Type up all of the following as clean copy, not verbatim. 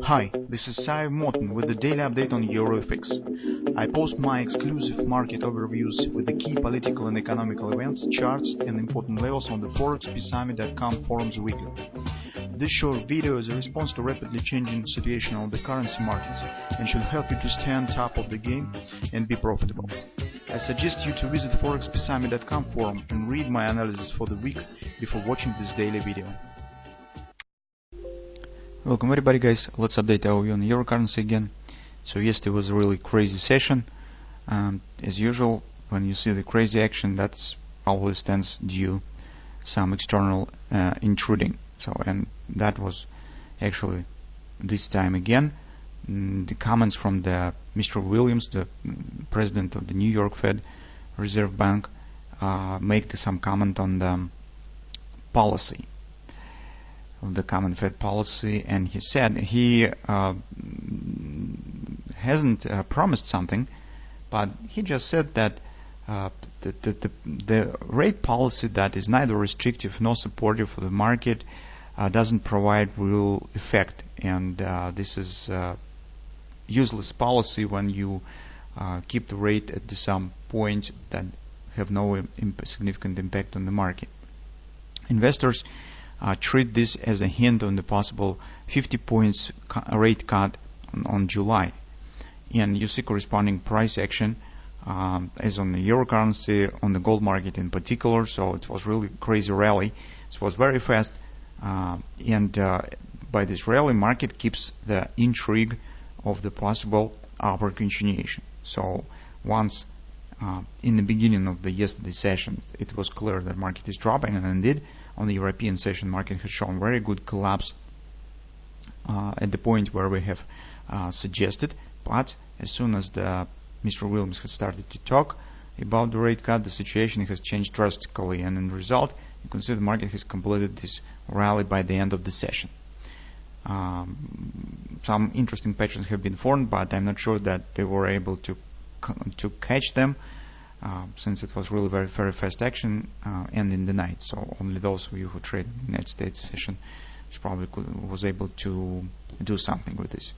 Hi, this is Sive Morten with the daily update on EuroFX. I post my exclusive market overviews with the key political and economical events, charts and important levels on the ForexPeaceArmy.com forums weekly. This short video is a response to rapidly changing situation on the currency markets and should help you to stay on top of the game and be profitable. I suggest you to visit the ForexPeaceArmy.com forum and read my analysis for the week before watching this daily video. Welcome everybody, guys. Let's update our view on euro currency again. So yesterday was a really crazy session. As usual, when you see the crazy action, that's always stands due some external intruding. And that was actually this time again. The comments from the Mr. Williams, the president of the New York Fed Reserve Bank, make some comment on the policy. Of the common Fed policy, and he said he hasn't promised something, but he just said that the rate policy that is neither restrictive nor supportive for the market doesn't provide real effect, and this is useless policy when you keep the rate at some point that have no significant impact on the market. Investors treat this as a hint on the possible 50 points rate cut on July. And you see corresponding price action as on the euro currency, on the gold market in particular. So it was really crazy rally. It was very fast. And by this rally, market keeps the intrigue of the possible upward continuation. So once in the beginning of the yesterday's session, it was clear that market is dropping, and indeed, on the European session, market has shown very good collapse at the point where we have suggested. But as soon as Mr. Williams has started to talk about the rate cut, the situation has changed drastically, and in result, you can see the market has completed this rally by the end of the session. Some interesting patterns have been formed, but I'm not sure that they were able to catch them. Since it was really very fast action and in the night, so only those of you who trade in the United States session probably was able to do something with this.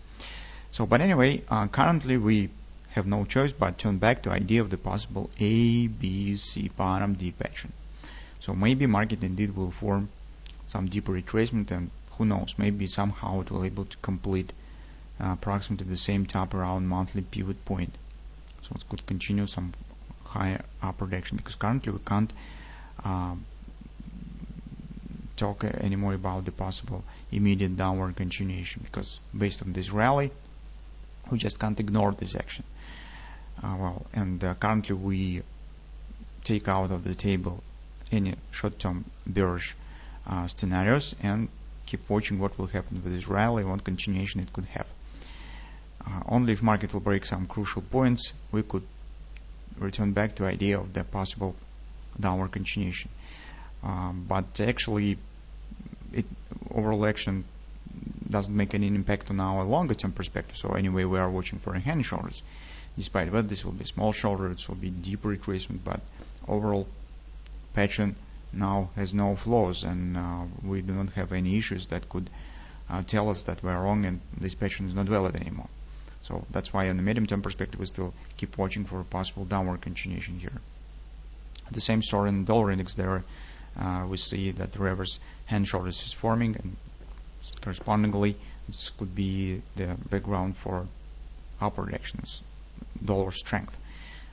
So, but anyway, currently we have no choice but turn back to idea of the possible A, B, C bottom D pattern. So maybe market indeed will form some deeper retracement, and who knows, maybe somehow it will able to complete approximately the same top around monthly pivot point. So it could continue some higher upward action, because currently we can't talk anymore about the possible immediate downward continuation, because based on this rally we just can't ignore this action. Currently we take out of the table any short-term bearish scenarios and keep watching what will happen with this rally, what continuation it could have. Only if market will break some crucial points, we could return back to idea of the possible downward continuation. But actually, overall action doesn't make any impact on our longer term perspective. So anyway, we are watching for a hand shoulders. Despite that, this will be small shoulder, it will be deeper retracement, but overall pattern now has no flaws, and we do not have any issues that could tell us that we are wrong and this pattern is not valid anymore. So that's why on the medium term perspective we still keep watching for a possible downward continuation here. The same story in the dollar index. There we see that the reverse hand shoulders is forming, and correspondingly this could be the background for upward actions, dollar strength.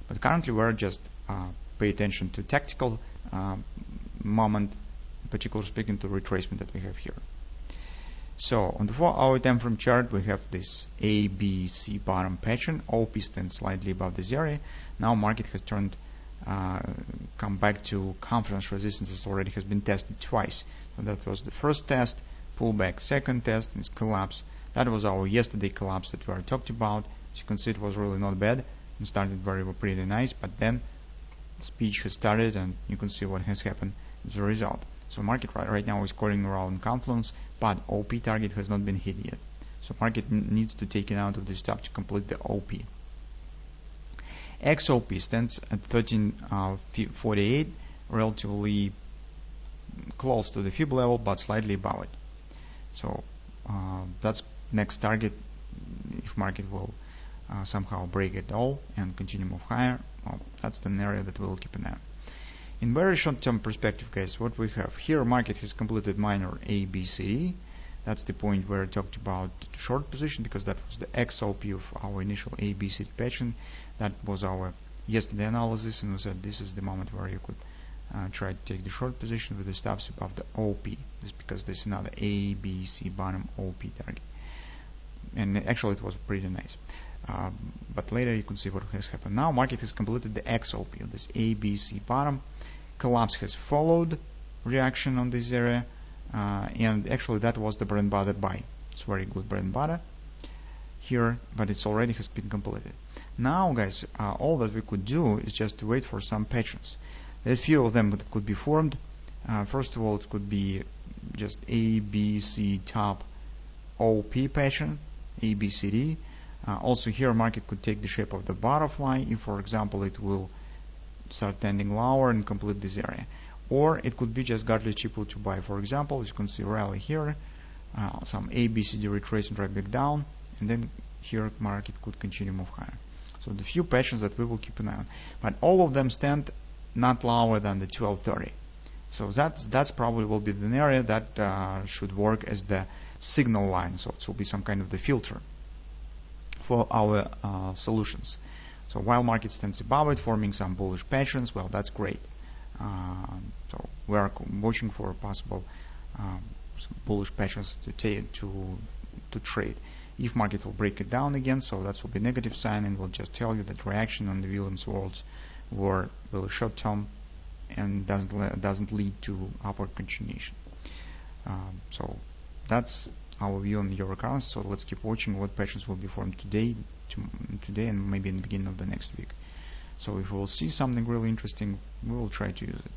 But currently we're just pay attention to tactical moment, particularly speaking to retracement that we have here. So on the 4-hour time frame chart, we have this A, B, C bottom pattern. OP stands slightly above this area. Now market has come back to confidence resistance. Already has been tested twice. So that was the first test, pullback, second test, and it's collapse. That was our yesterday collapse that we are talked about. As you can see, it was really not bad and started pretty nice, but then the speech has started, and you can see what has happened as a result. So market right now is calling around confluence, but OP target has not been hit yet. So market needs to take it out of the stop to complete the OP. XOP stands at 1348, relatively close to the fib level, but slightly above it. So that's next target, if market will somehow break it all and continue move higher, well, that's an area that we will keep an eye on. In very short-term perspective, guys, what we have here, market has completed minor ABCD. That's the point where I talked about the short position, because that was the XLP of our initial ABCD pattern. That was our yesterday analysis, and we said this is the moment where you could try to take the short position with the stops above the OP. This is because this is another ABC bottom OP target. And actually it was pretty nice. But later you can see what has happened. Now market has completed the XLP of this ABC bottom. Collapse has followed reaction on this area. And actually that was the bread and butter buy. It's very good bread and butter here, but it's already has been completed. Now guys, all that we could do is just to wait for some patterns. There are a few of them that could be formed. First of all, it could be just ABC top OP pattern, ABCD. Also here market could take the shape of the butterfly if, for example, it will start tending lower and complete this area. Or it could be just godly cheap to buy. For example, as you can see, rally here, some ABCD retrace and drag back down, and then here market could continue move higher. So the few patterns that we will keep an eye on, but all of them stand not lower than the 1230. So that's probably will be the area that should work as the signal line. So it will be some kind of the filter for our solutions. So while market stands above it, forming some bullish patterns, well, that's great. So we are watching for possible some bullish patterns to trade. If market will break it down again, so that will be negative sign, and will just tell you that reaction on the Williams worlds were really short term and doesn't lead to upward continuation. So that's our view on the euro currency. So let's keep watching what patterns will be formed today and maybe in the beginning of the next week. So if we will see something really interesting, we will try to use it.